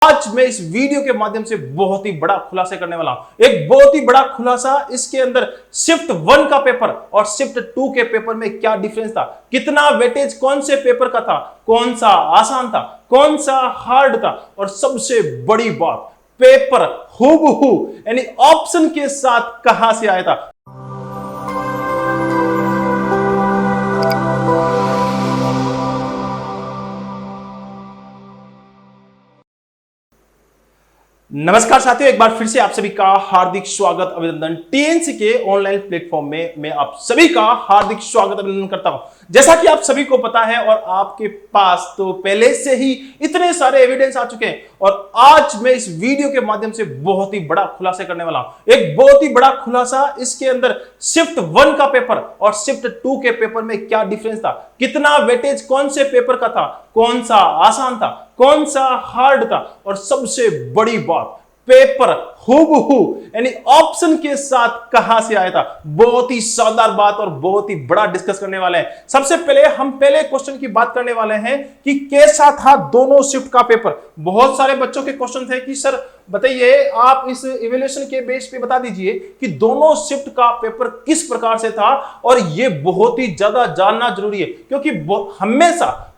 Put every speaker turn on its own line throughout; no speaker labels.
आज मैं इस वीडियो के माध्यम से बहुत ही बड़ा खुलासा करने वाला हूं। एक बहुत ही बड़ा खुलासा, इसके अंदर शिफ्ट 1 का पेपर और शिफ्ट 2 के पेपर में क्या डिफरेंस था, कितना वेटेज कौन से पेपर का था, कौन सा आसान था, कौन सा हार्ड था, और सबसे बड़ी बात, पेपर हूबहू यानी ऑप्शन के साथ कहां से आया था। नमस्कार साथियों, एक बार फिर से आप सभी का हार्दिक स्वागत अभिनंदन टीएनसी के ऑनलाइन प्लेटफॉर्म में मैं आप सभी का हार्दिक स्वागत अभिनंदन करता हूं। जैसा कि आप सभी को पता है और आपके पास तो पहले से ही इतने सारे एविडेंस आ चुके हैं, और आज मैं इस वीडियो के माध्यम से बहुत ही बड़ा खुलासा करने वाला हूं। एक बहुत ही बड़ा खुलासा, इसके अंदर शिफ्ट 1 का पेपर और शिफ्ट 2 के पेपर में क्या डिफरेंस था, कितना वेटेज कौन से पेपर का था, कौन सा आसान था, कौन सा हार्ड था, और सबसे बड़ी बात, पेपर हूबहू यानी ऑप्शन के साथ कहां से आया था। बहुत ही शानदार बात और बहुत ही बड़ा डिस्कस करने वाले हैं। सबसे पहले हम पहले क्वेश्चन की बात करने वाले हैं कि कैसा था दोनों शिफ्ट का पेपर। बहुत सारे बच्चों के क्वेश्चन थे कि सर बताइए, आप इस इवैल्यूएशन के बेस पे बता दीजिए कि दोनों शिफ्ट का पेपर किस प्रकार से था, और ये बहुत ही ज्यादा जानना जरूरी है, क्योंकि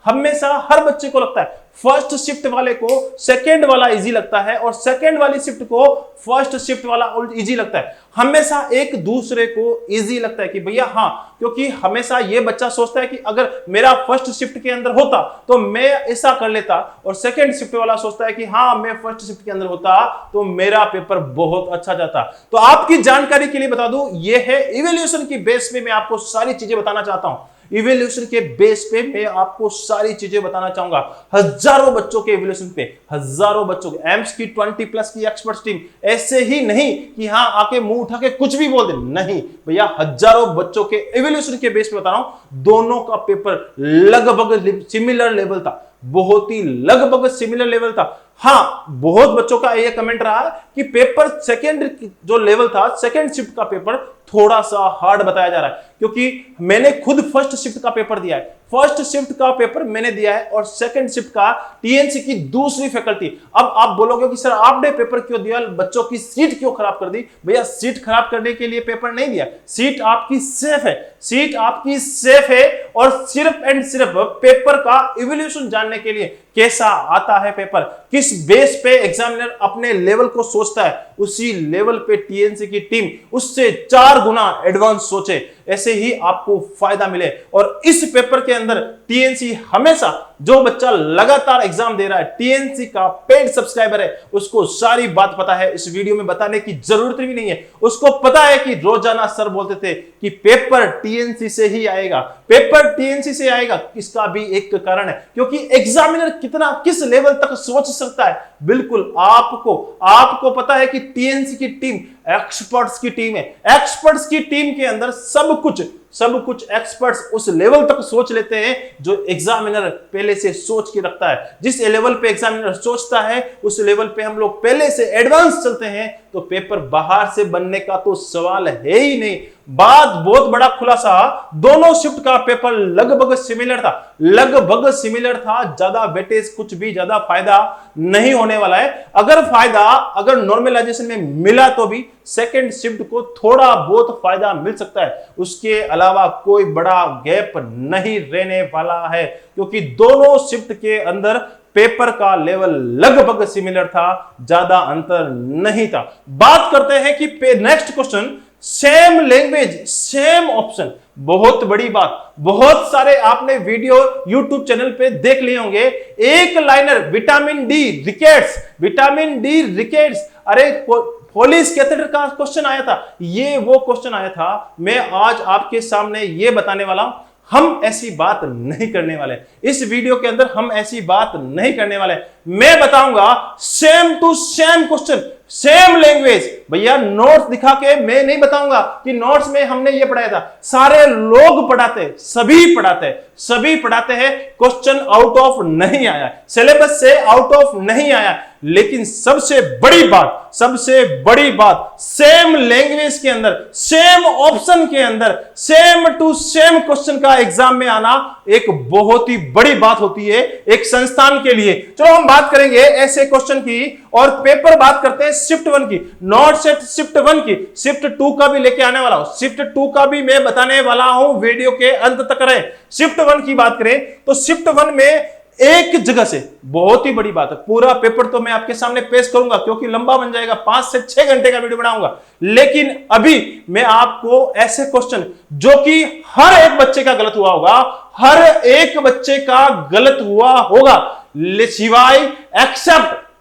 हमेशा हर बच्चे को लगता है फर्स्ट शिफ्ट वाले को सेकंड वाला इजी लगता है, और सेकंड वाली शिफ्ट को फर्स्ट शिफ्ट वाला इजी लगता है। हमेशा एक दूसरे को इजी लगता है कि भैया हाँ, क्योंकि हमेशा ये बच्चा सोचता है कि अगर मेरा फर्स्ट शिफ्ट के अंदर होता तो मैं ऐसा कर लेता, और सेकंड शिफ्ट वाला सोचता है कि हाँ, मैं फर्स्ट शिफ्ट के अंदर होता तो मेरा पेपर बहुत अच्छा जाता। तो आपकी जानकारी के लिए बता दूं, ये है इवैल्यूएशन की बेस पे मैं आपको सारी चीजें बताना चाहता हूं। इवैल्यूएशन के बेस पे मैं आपको सारी चीजें बताना चाहूंगा। हजारों बच्चों के इवैल्यूएशन पे, हजारों बच्चों के, एम्स की 20+ की एक्सपर्ट्स टीम, ऐसे ही नहीं कि हाँ आके मुंह उठा के कुछ भी बोल दे, नहीं भैया, हजारों बच्चों के इवैल्यूएशन के बेस पे बता रहा हूं। दोनों का पेपर लगभग सिमिलर लेवल था, बहुत ही लगभग सिमिलर लेवल था। हाँ, बहुत बच्चों का यह कमेंट रहा कि पेपर सेकंड जो लेवल था, सेकंड शिफ्ट का पेपर थोड़ा सा हार्ड बताया जा रहा है, क्योंकि मैंने खुद फर्स्ट शिफ्ट का पेपर दिया है। फर्स्ट शिफ्ट का पेपर मैंने दिया है और सेकंड शिफ्ट का टीएनसी की दूसरी फैकल्टी। अब आप बोलोगे कि सर आपने पेपर क्यों दिया, बच्चों की सीट क्यों खराब कर दी। भैया, सीट खराब करने के लिए पेपर नहीं दिया, सीट आपकी सेफ है, सीट आपकी सेफ है, और सिर्फ एंड सिर्फ पेपर का इवैल्यूएशन जानने के लिए, कैसा आता है पेपर, किस बेस पे एग्जामिनर अपने लेवल को सोचता है, उसी लेवल पे टीएनसी की टीम उससे 4 गुना एडवांस सोचे, ऐसे ही आपको फायदा मिले। और इस पेपर के अंदर टीएनसी हमेशा, जो बच्चा लगातार एग्जाम दे रहा है, टीएनसी का पेड सब्सक्राइबर है, उसको सारी बात पता है, इस वीडियो में बताने की जरूरत भी नहीं है। उसको पता है कि रोजाना सर बोलते थे कि पेपर टीएनसी से ही आएगा, पेपर टीएनसी से आएगा। इसका भी एक कारण है, क्योंकि एग्जामिनर किस लेवल तक सोच सकता है, बिल्कुल आपको पता है कि टीएनसी की टीम एक्सपर्ट्स की टीम है। एक्सपर्ट्स की टीम के अंदर सब कुछ एक्सपर्ट्स उस लेवल तक सोच लेते हैं जो एग्जामिनर पहले से सोच के रखता है। जिस लेवल पे एग्जामिनर सोचता है, उस लेवल पे हम लोग पहले से एडवांस चलते हैं, तो पेपर बाहर से बनने का तो सवाल है ही नहीं। बात बहुत बड़ा खुलासा, दोनों शिफ्ट का पेपर लगभग सिमिलर था, ज्यादा वेटेज, कुछ भी ज्यादा फायदा नहीं होने वाला है। अगर नॉर्मलाइजेशन में मिला तो भी सेकंड शिफ्ट को थोड़ा बहुत फायदा मिल सकता है, उसके अलावा कोई बड़ा गैप नहीं रहने वाला है, क्योंकि दोनों शिफ्ट के अंदर पेपर का लेवल लगभग सिमिलर था, ज्यादा अंतर नहीं था। बात करते हैं कि next question, same language same option. बहुत बड़ी बात, बहुत सारे आपने वीडियो YouTube चैनल पे देख लिए होंगे, एक लाइनर विटामिन डी रिकेट्स, अरे फोलिस कैथेटर का क्वेश्चन आया था, ये वो क्वेश्चन आया था। मैं आज आपके सामने ये बताने वाला हूं, हम ऐसी बात नहीं करने वाले इस वीडियो के अंदर, हम ऐसी बात नहीं करने वाले। मैं बताऊंगा same to same question, same language. भैया, नोट्स दिखा के मैं नहीं बताऊंगा कि नोट्स में हमने ये पढ़ाया था। सारे लोग पढ़ाते, सभी पढ़ाते हैं। क्वेश्चन आउट ऑफ नहीं आया, सिलेबस से आउट ऑफ नहीं आया। लेकिन सबसे बड़ी बात सेम लैंग्वेज के अंदर, सेम ऑप्शन के अंदर, सेम टू सेम क्वेश्चन का एग्जाम में आना एक बहुत ही बड़ी बात होती है एक संस्थान के लिए। चलो हम बात करेंगे ऐसे क्वेश्चन की, और पेपर बात करते हैं शिफ्ट 1 की, नॉट सेट शिफ्ट 1 की, शिफ्ट 2 का भी लेके आने वाला हूं, शिफ्ट 2 का भी मैं बताने वाला हूं, वीडियो के अंत तक रहे। शिफ्ट 1 की बात करें तो शिफ्ट 1 में एक जगह से बहुत ही बड़ी बात है, पूरा पेपर तो मैं आपके सामने पेश करूंगा क्योंकि लंबा बन जाएगा, 5 से 6 घंटे का वीडियो बनाऊंगा, लेकिन अभी मैं आपको ऐसे क्वेश्चन जो कि हर एक बच्चे का गलत हुआ होगा, हर एक बच्चे का गलत हुआ होगा, सिवाय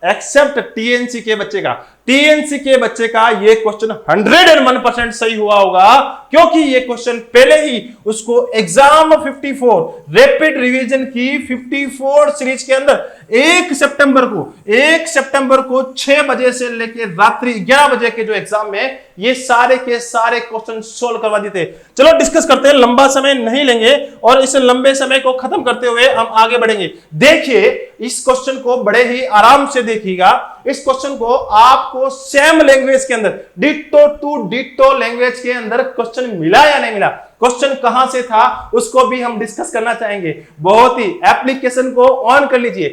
एक्सेप्ट टीएनसी के बच्चे का, टीएनसी के बच्चे का ये क्वेश्चन 101% सही हुआ होगा, क्योंकि ये क्वेश्चन पहले ही उसको एग्जाम 54 रैपिड रिवीजन की 54 सीरीज के अंदर 1 सितंबर को 6 बजे से लेकर रात्रि 11 बजे के जो एग्जाम में ये सारे के सारे क्वेश्चन सोल्व करवा देते। चलो डिस्कस करते हैं, लंबा समय नहीं लेंगे और इस लंबे समय को खत्म करते हुए हम आगे बढ़ेंगे। देखिए इस क्वेश्चन को बड़े ही आराम से देखिएगा, इस क्वेश्चन को आपको सेम लैंग्वेज के अंदर डिट्टो टू डिट्टो लैंग्वेज के अंदर क्वेश्चन मिला या नहीं मिला, क्वेश्चन कहां से था उसको भी हम डिस्कस करना चाहेंगे। बहुत ही एप्लीकेशन को ऑन कर लीजिए,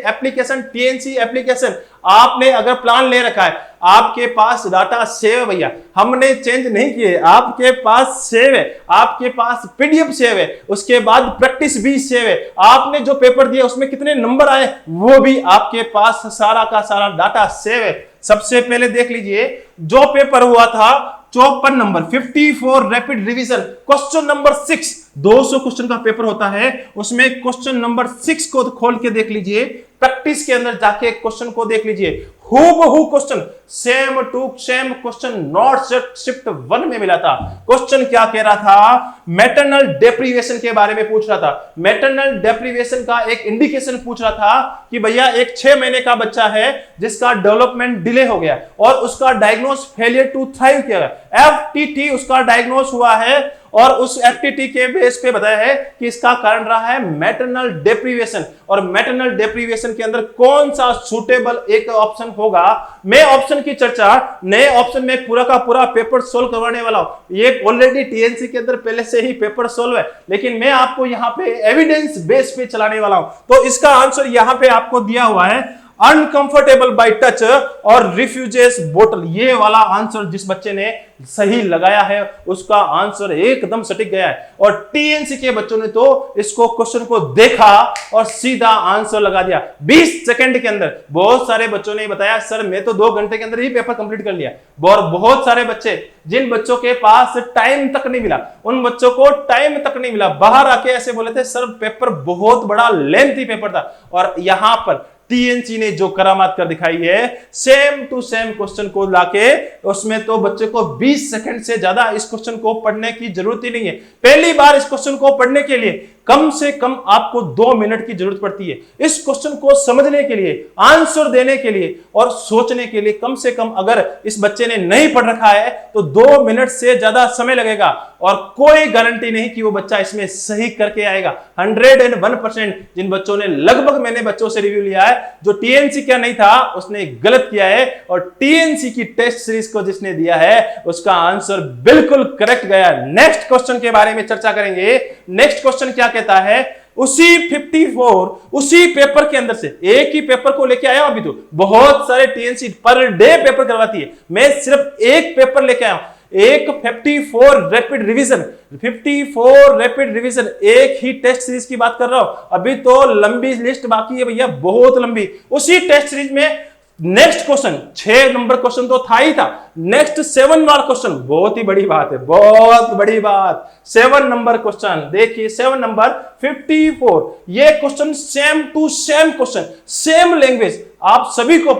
एप्लीकेशन टीएनसी एप्लीकेशन आपने अगर प्लान ले रखा है, आपके पास डाटा सेव है भैया, हमने चेंज नहीं किए, आपके पास सेव है, आपके पास पीडीएफ सेव है, उसके बाद प्रैक्टिस भी सेव है, आपने जो पेपर दिया उसमें कितने नंबर आए वो भी आपके पास सारा का सारा डाटा सेव है। सबसे पहले देख लीजिए जो पेपर हुआ था 54 number 54 rapid revision question number 6, 200 question का पेपर होता है, उसमें क्वेश्चन नंबर 6 को खोल के देख लीजिए, प्रैक्टिस के अंदर जाके क्वेश्चन को देख लीजिए, हूबहू question same to same question not set shift 1 में मिला था। क्वेश्चन क्या कह रहा था, मैटरनल डेप्रिवेशन के बारे में पूछ रहा था, मैटरनल डेप्रिवेशन का एक इंडिकेशन पूछ रहा था कि भैया एक 6 महीने का बच्चा है जिसका डेवलपमेंट डिले हो गया और उसका डायग्नोस फेलियर टू थ्राइव किया गया, एफटीटी उसका डायग्नोस हुआ है और उस एफटीटी के बेस पे बताया है कि इसका कारण रहा है मैटरनल डेप्रिवेशन, और मैटरनल डेप्रिवेशन के अंदर कौन सा सूटेबल एक ऑप्शन होगा। मैं ऑप्शन की चर्चा नए ऑप्शन में पूरा का पूरा पेपर सोल्व करवाने वाला हूं, ये ऑलरेडी टीएनसी के अंदर पहले से ही पेपर सोल्व है, लेकिन मैं आपको यहां पे एविडेंस बेस पे चलाने वाला हूं। तो इसका आंसर यहां पे आपको दिया हुआ है, अनकंफर्टेबल बाय टच और रिफ्यूजेस बोतल, ये वाला आंसर जिस बच्चे ने सही लगाया है उसका आंसर एकदम सटीक गया है, और टीएनसी के बच्चों ने तो इसको क्वेश्चन को देखा और सीधा आंसर लगा दिया 20 सेकंड के अंदर। बहुत सारे बच्चों ने बताया सर मैं तो 2 घंटे के अंदर ही पेपर कंप्लीट कर लिया, और बहुत सारे बच्चे जिन बच्चों के पास टाइम तक नहीं मिला, उन बच्चों को टाइम तक नहीं मिला, बाहर आके ऐसे बोले थे सर पेपर बहुत बड़ा लेंथी पेपर था, और यहां पर टीएनसी ने जो करामात कर दिखाई है, सेम टू सेम क्वेश्चन को लाके उसमें तो बच्चे को 20 सेकंड से ज्यादा इस क्वेश्चन को पढ़ने की जरूरत ही नहीं है। पहली बार इस क्वेश्चन को पढ़ने के लिए कम से कम आपको 2 मिनट की जरूरत पड़ती है। इस क्वेश्चन को समझने के लिए, आंसर देने के लिए और सोचने के लिए कम से कम अगर इस बच्चे ने नहीं पढ़ रखा है तो 2 मिनट से ज्यादा समय लगेगा, और कोई गारंटी नहीं कि वो बच्चा इसमें सही करके आएगा। 101% जिन बच्चों ने, लगभग मैंने बच्चों से रिव्यू लिया है, जो टीएनसी का नहीं था उसने गलत किया है, और टीएनसी की टेस्ट सीरीज को जिसने दिया है उसका आंसर बिल्कुल करेक्ट गया। नेक्स्ट क्वेश्चन के बारे में चर्चा करेंगे। नेक्स्ट क्वेश्चन क्या कहता है, उसी 54 उसी पेपर के अंदर से, एक ही पेपर को लेके आया हूं, अभी तो बहुत सारे टीएनसी पर डे पेपर करवाती है, मैं सिर्फ एक पेपर लेके आया हूं, एक 54 रैपिड रिवीजन, 54 रैपिड रिवीजन, एक ही टेस्ट सीरीज की बात कर रहा हूं, अभी तो लंबी लिस्ट बाकी है भैया, बहुत लंबी। उसी टेस्ट सीरीज में नेक्स्ट क्वेश्चन 6 नंबर क्वेश्चन तो था ही था, नेक्स्ट 7 नंबर क्वेश्चन, बहुत ही बड़ी बात है, बहुत बड़ी बात, 7 नंबर क्वेश्चन देखिए, 7 नंबर 54, ये question same to same question, same language. आप सभी को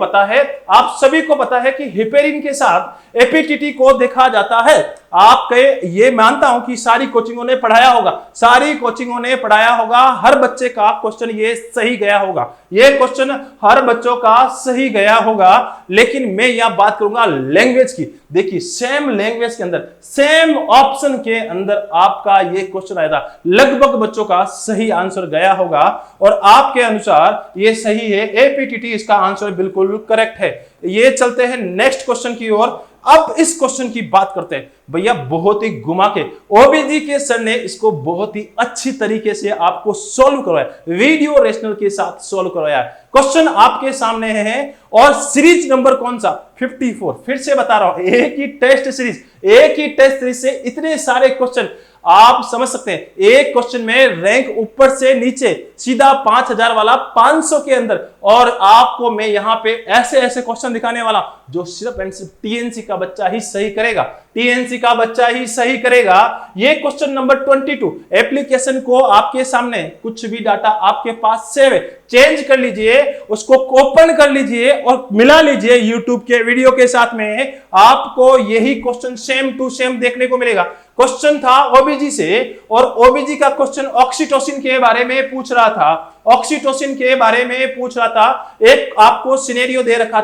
पता है कि हिपेरिन के साथ एपीटीटी को देखा जाता है, आपके ये मानता हूं कि सारी कोचिंगों ने पढ़ाया होगा, सारी कोचिंगों ने पढ़ाया होगा, हर बच्चे का क्वेश्चन ये सही गया होगा, ये क्वेश्चन हर बच्चों का सही गया होगा। लेकिन मैं यहां बात करूंगा लैंग्वेज की। देखिए सेम लैंग्वेज के अंदर, सेम ऑप्शन के अंदर आपका ये क्वेश्चन आया था, लगभग बच्चों का सही आंसर गया होगा और आपके अनुसार ये सही है। एपीटीटी इसका आंसर बिल्कुल करेक्ट है। ये चलते हैं नेक्स्ट क्वेश्चन की ओर। अब इस क्वेश्चन की बात करते हैं भैया, बहुत ही घुमा के ओबीजी के सर ने इसको बहुत ही अच्छी तरीके से आपको सॉल्व करवाया, वीडियो रेशनल के साथ सॉल्व करवाया। क्वेश्चन आपके सामने है और सीरीज नंबर कौन सा? 54। फिर से बता रहा हूं, एक ही टेस्ट सीरीज से इतने सारे क्वेश्चन आप समझ सकते हैं। एक क्वेश्चन में रैंक ऊपर से नीचे सीधा 5000 वाला 500 के अंदर, और आपको मैं यहां पे ऐसे ऐसे क्वेश्चन दिखाने वाला जो सिर्फ एंड सिर्फ टीएनसी का बच्चा ही सही करेगा, टीएनसी का बच्चा ही सही करेगा। ये क्वेश्चन नंबर 22, एप्लीकेशन को आपके सामने कुछ भी डाटा आपके पास सेव है, चेंज कर लीजिए, उसको ओपन कर लीजिए और मिला लीजिए यूट्यूब के वीडियो के साथ में, आपको यही क्वेश्चन सेम टू सेम देखने को मिलेगा। क्वेश्चन था ओबीजी से और ओबीजी का क्वेश्चन ऑक्सीटोसिन के बारे में पूछ रहा था, ऑक्सीटोसिन के बारे में पूछ रहा था। एक आपको सिनेरियो दे रखा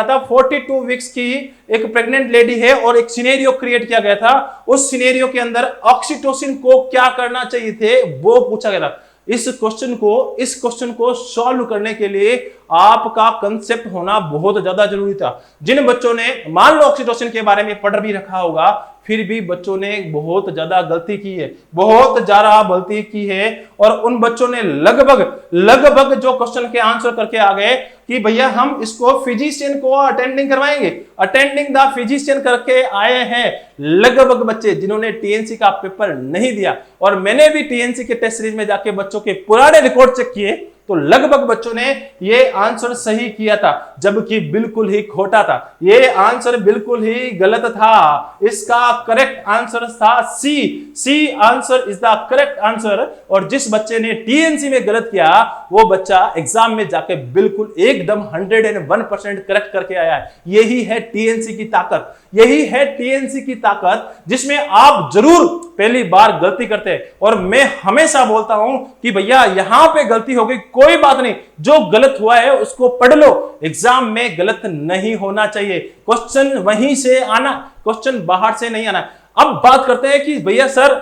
था, 42 वीक्स की एक प्रेग्नेंट लेडी है और एक सिनेरियो क्रिएट किया गया था। उस सिनेरियो के अंदर ऑक्सीटोसिन को क्या करना चाहिए थे वो पूछा गया था। इस क्वेश्चन को सॉल्व करने के लिए आपका कंसेप्ट होना बहुत ज्यादा जरूरी था। जिन बच्चों ने मान लो ऑक्सीटोसिन के बारे में पढ़ भी रखा होगा, फिर भी बच्चों ने बहुत ज्यादा गलती की है, बहुत ज्यादा गलती की है, और उन बच्चों ने लगभग जो क्वेश्चन के आंसर करके आ गए कि भैया हम इसको फिजिशियन को अटेंडिंग करवाएंगे, अटेंडिंग द फिजिशियन करके आए हैं लगभग बच्चे जिन्होंने टीएनसी का पेपर नहीं दिया। और मैंने भी टीएनसी के टेस्ट सीरीज में जाके बच्चों के पुराने रिकॉर्ड चेक किए तो लगभग बच्चों ने ये आंसर सही किया था, जबकि बिल्कुल ही खोटा था, ये आंसर बिल्कुल ही गलत था। इसका करेक्ट आंसर था C answer is the correct answer. और जिस बच्चे ने टीएनसी में गलत किया वो बच्चा एग्जाम में जाके बिल्कुल एकदम 101% करेक्ट करके आया है। यही है टीएनसी की ताकत, यही है टीएनसी की ताकत, जिसमें आप जरूर पहली बार गलती करते हैं। और मैं हमेशा बोलता हूं कि भैया यहां पे गलती हो गई, कोई बात नहीं, जो गलत हुआ है उसको पढ़ लो, एग्जाम में गलत नहीं होना चाहिए। क्वेश्चन वहीं से आना, क्वेश्चन बाहर से नहीं आना। अब बात करते हैं कि भैया सर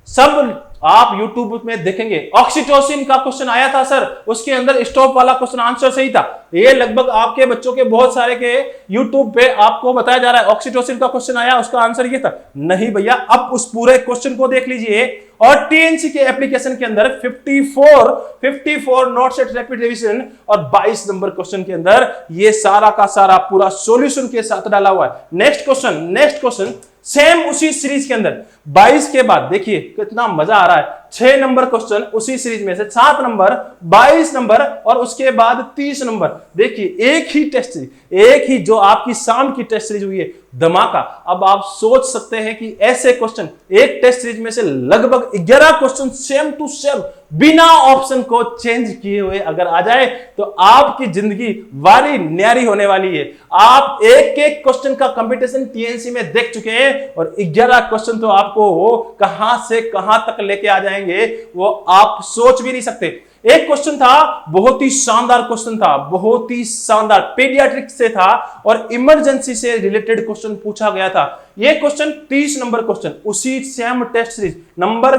सब आप YouTube में देखेंगे ऑक्सीटोसिन का क्वेश्चन आया था सर, उसके अंदर स्टॉप वाला क्वेश्चन आंसर सही था। ये लगभग आपके बच्चों के बहुत सारे के YouTube पे आपको बताया जा रहा है ऑक्सीटोसिन का क्वेश्चन आया, उसका आंसर ये था। नहीं भैया, अब उस पूरे क्वेश्चन को देख लीजिए और टीएनसी के एप्लीकेशन के अंदर 54 नोट सेट रैपिड रिवीजन और 22 नंबर क्वेश्चन के अंदर ये सारा का सारा पूरा सॉल्यूशन के साथ डाला हुआ है। नेक्स्ट क्वेश्चन सेम उसी सीरीज के अंदर 22 के बाद देखिए कितना मजा आ रहा है। 6 नंबर क्वेश्चन उसी सीरीज में से, 7 नंबर, 22 नंबर और उसके बाद 30 नंबर। देखिए एक ही टेस्ट सीरीज, एक ही जो आपकी शाम की टेस्ट सीरीज हुई है, धमाका। अब आप सोच सकते हैं कि ऐसे क्वेश्चन एक टेस्ट सीरीज में से लगभग 11 क्वेश्चन सेम टू सेम बिना ऑप्शन को चेंज किए हुए अगर आ जाए तो आपकी जिंदगी वारी न्यारी होने वाली है। आप एक एक क्वेश्चन का कंपटीशन टीएनसी में देख चुके हैं और 11 क्वेश्चन तो आपको कहां से कहां तक लेके आ जाएंगे वो आप सोच भी नहीं सकते। एक क्वेश्चन था, बहुत ही शानदार क्वेश्चन था, बहुत ही शानदार, पीडियाट्रिक्स से था और इमरजेंसी से रिलेटेड क्वेश्चन पूछा गया था। यह क्वेश्चन 30 नंबर क्वेश्चन उसी सेम टेस्ट सीरीज नंबर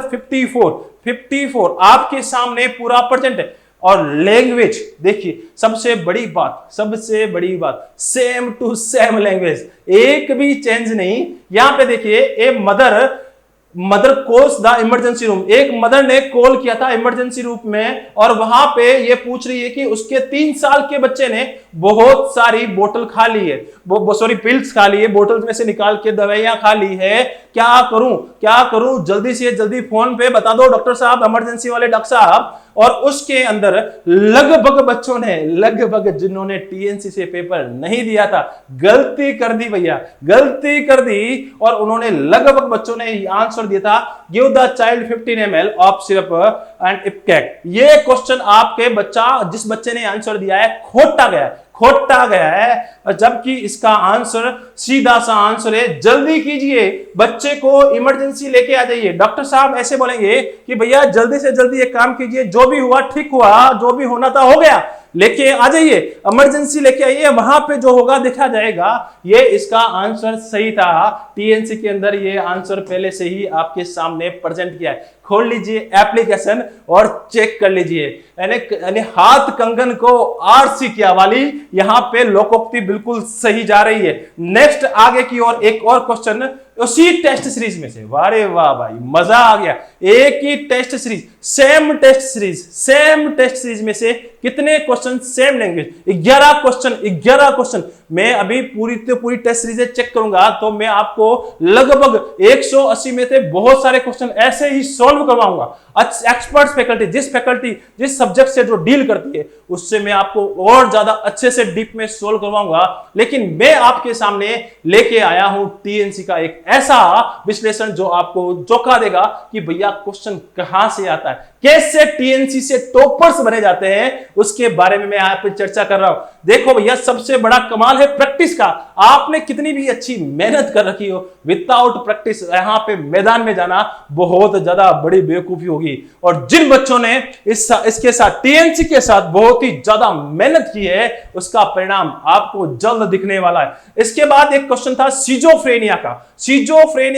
54 आपके सामने पूरा प्रेजेंट है। और लैंग्वेज देखिए, सबसे बड़ी बात सेम टू सेम लैंग्वेज, एक भी चेंज नहीं। यहां पे देखिए a mother calls the emergency room, एक मदर ने कॉल किया था इमरजेंसी रूम में और वहां पे ये पूछ रही है कि उसके 3 साल के बच्चे ने बहुत सारी बोतल खा ली है, पिल्स खा ली है, बोतल में से निकाल के दवाइयां खा ली है, क्या करूं, जल्दी से जल्दी फोन पे बता दो डॉक्टर साहब, इमरजेंसी वाले डॉक्टर साहब। और उसके अंदर लगभग बच्चों ने, जिन्होंने टीएनसी से पेपर नहीं दिया था, गलती कर दी भैया, गलती कर दी। और उन्होंने लगभग बच्चों ने आंसर दिया था, give the child 15 ml of syrup and ipecac. ये क्वेश्चन आपके जिस बच्चे ने आंसर दिया है खोटा गया, खोटा गया है, और जबकि इसका आंसर सीधा सा आंसर है जल्दी कीजिए, बच्चे को इमरजेंसी लेके आ जाइए। डॉक्टर साहब ऐसे बोलेंगे कि भैया जल्दी से जल्दी एक काम कीजिए, जो भी हुआ ठीक हुआ, जो भी होना था हो गया, लेके आ जाइए, इमरजेंसी लेके आइए, वहां पे जो होगा देखा जाएगा। ये इसका आंसर सही था। टीएनसी के अंदर ये आंसर पहले से ही आपके सामने प्रेजेंट किया है। खोल लीजिए एप्लीकेशन और चेक कर लीजिए, यानी हाथ कंगन को आरसी किया वाली यहां पे लोकोक्ति बिल्कुल सही जा रही है। नेक्स्ट आगे की ओर एक और क्वेश्चन उसी टेस्ट सीरीज में से। वारे वाह भाई, मजा आ गया। एक ही test series, same test series में से कितने क्वेश्चन सेम लैंग्वेज, 11 क्वेश्चन। मैं अभी पूरी टेस्ट सीरीज चेक करूंगा तो मैं आपको लगभग 180 में से बहुत सारे क्वेश्चन ऐसे ही सॉल्व करवाऊंगा। एक्सपर्ट फैकल्टी जिस सब्जेक्ट से जो डील करती है उससे मैं आपको और ज्यादा अच्छे से डीप में सॉल्व करवाऊंगा। लेकिन मैं आपके सामने लेके आया हूं टीएनसी का एक ऐसा विश्लेषण जो आपको चौंका देगा कि भैया क्वेश्चन कहां से आता है, कैसे टीएनसी से टॉपर्स बने जाते हैं, उसके बारे में मैं यहाँ पे चर्चा कर रहा हूं। देखो भैया, सबसे बड़ा कमाल है प्रैक्टिस का। आपने कितनी भी अच्छी मेहनत कर रखी हो, विदाउट प्रैक्टिस यहाँ पे मैदान में जाना बहुत ज्यादा बड़ी बेवकूफी होगी। और जिन बच्चों ने इसके साथ टीएनसी के साथ बहुत ही ज्यादा मेहनत की है, उसका परिणाम आपको जल्द दिखने वाला है। इसके बाद एक क्वेश्चन था सीजोफ्रेनिया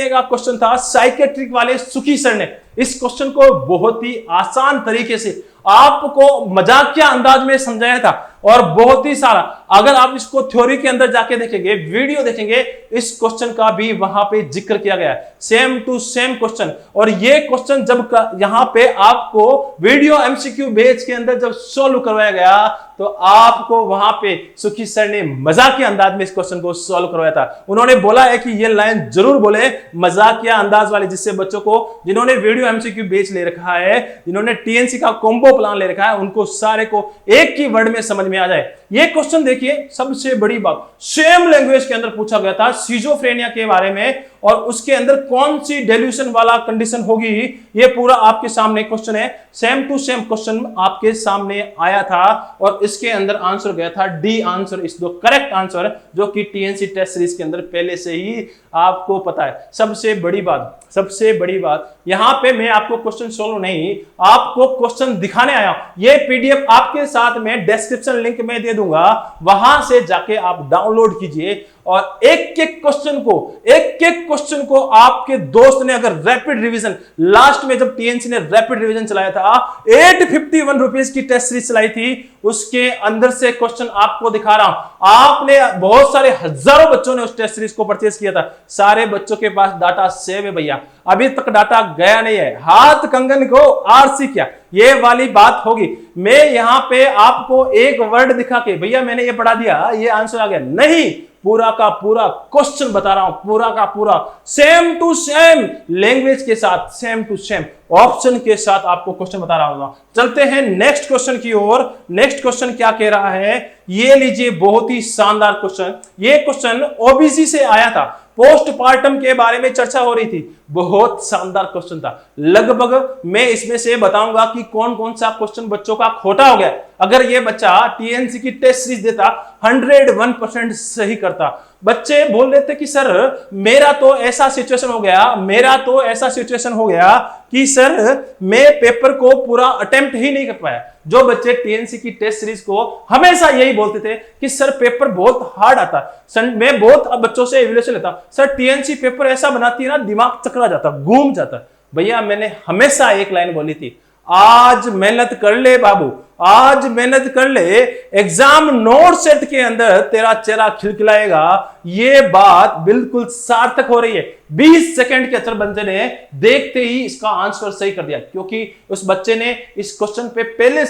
का क्वेश्चन था साइकेट्रिक वाले सुखी सर ने। इस क्वेश्चन को बहुत ही आसान तरीके से आपको मजाकिया अंदाज में समझाया था, और बहुत ही सारा, अगर आप इसको थ्योरी के अंदर जाके देखेंगे, वीडियो देखेंगे, इस क्वेश्चन का भी वहां पे जिक्र किया गया है, सेम टू सेम क्वेश्चन। और ये क्वेश्चन जब यहां पे आपको वीडियो एमसीक्यू बेस के अंदर जब सॉल्व करवाया गया तो आपको वहां पे सुखी सर ने मजाकिया अंदाज में इस क्वेश्चन को सॉल्व करवाया था। उन्होंने बोला है कि ये लाइन जरूर बोले मजाकिया अंदाज वाली, जिससे बच्चों को, जिन्होंने वीडियो एमसीक्यू बेस ले रखा है, जिन्होंने टीएनसी का कॉम्बो प्लान ले रखा है, उनको सारे को एक ही वर्ड में समझ में आ जाए। ये क्वेश्चन देखिए, सबसे बड़ी बात, सेम लैंग्वेज के अंदर पूछा गया था सीजोफ्रेनिया के बारे में, और उसके अंदर कौन सी डेल्यूशन वाला कंडीशन होगी, ये पूरा आपके सामने क्वेश्चन है। सेम टू सेम क्वेश्चन आपके सामने आया था, और इसके अंदर आंसर गया था D answer is the correct answer, जो कि टीएनसी टेस्ट सीरीज के अंदर पहले से ही आपको पता है। सबसे बड़ी बात यहां पे मैं आपको क्वेश्चन सॉल्व नहीं, आपको क्वेश्चन दिखाने आया हूं। ये पीडीएफ आपके साथ में डिस्क्रिप्शन लिंक में दे दूंगा, वहां से जाके आप डाउनलोड कीजिए, और एक एक क्वेश्चन को आपके दोस्त ने अगर रैपिड रिवीजन, लास्ट में जब टीएनसी ने रैपिड रिवीजन चलाया था, 851 रुपीज की टेस्ट सीरीज चलाई थी, उसके अंदर से क्वेश्चन आपको दिखा रहा हूं। आपने बहुत सारे हजारों बच्चों ने उस टेस्ट सीरीज को परचेज किया था, सारे बच्चों के पास डाटा सेव है भैया, अभी तक डाटा गया नहीं है। हाथ कंगन को आरसी किया, ये वाली बात होगी। मैं यहां पे आपको एक वर्ड दिखा के भैया मैंने ये पढ़ा दिया, ये आंसर आ गया, नहीं, पूरा का पूरा क्वेश्चन बता रहा हूं, पूरा का पूरा सेम टू सेम लैंग्वेज के साथ, सेम टू सेम ऑप्शन के साथ आपको क्वेश्चन बता रहा हूं। चलते हैं नेक्स्ट क्वेश्चन की ओर। नेक्स्ट क्वेश्चन क्या कह रहा है, ये लीजिए, बहुत ही शानदार क्वेश्चन। ये क्वेश्चन ओबीसी से आया था, पोस्टमार्टम के बारे में चर्चा हो रही थी, बहुत शानदार क्वेश्चन था। लगभग मैं इसमें से बताऊंगा कि कौन कौन सा क्वेश्चन बच्चों का खोटा हो गया। अगर ये बच्चा टीएनसी की टेस्ट सीरीज देता 101% सही करता। बच्चे बोल रहे थे कि सर मेरा तो ऐसा सिचुएशन हो गया कि सर मैं पेपर को पूरा अटेम्प्ट ही नहीं कर पाया। जो बच्चे टीएनसी की टेस्ट सीरीज को हमेशा यही बोलते थे कि सर पेपर बहुत हार्ड आता है, मैं बहुत बच्चों से इवैल्यूएशन लेता, सर टीएनसी पेपर ऐसा बनाती है ना, दिमाग चकरा जाता, घूम जाता। भैया मैंने हमेशा एक लाइन बोली थी, आज मेहनत कर ले बाबू, आज मेहनत कर ले, एग्जाम नोट सेट के अंदर तेरा चेहरा खिलखिलाएगा। ये बात बिल्कुल सार्थक हो रही है। 20 सेकंड के अंदर बंदे ने देखते ही इसका आंसर सही कर दिया, क्योंकि उस बच्चे ने इस क्वेश्चन पे पहले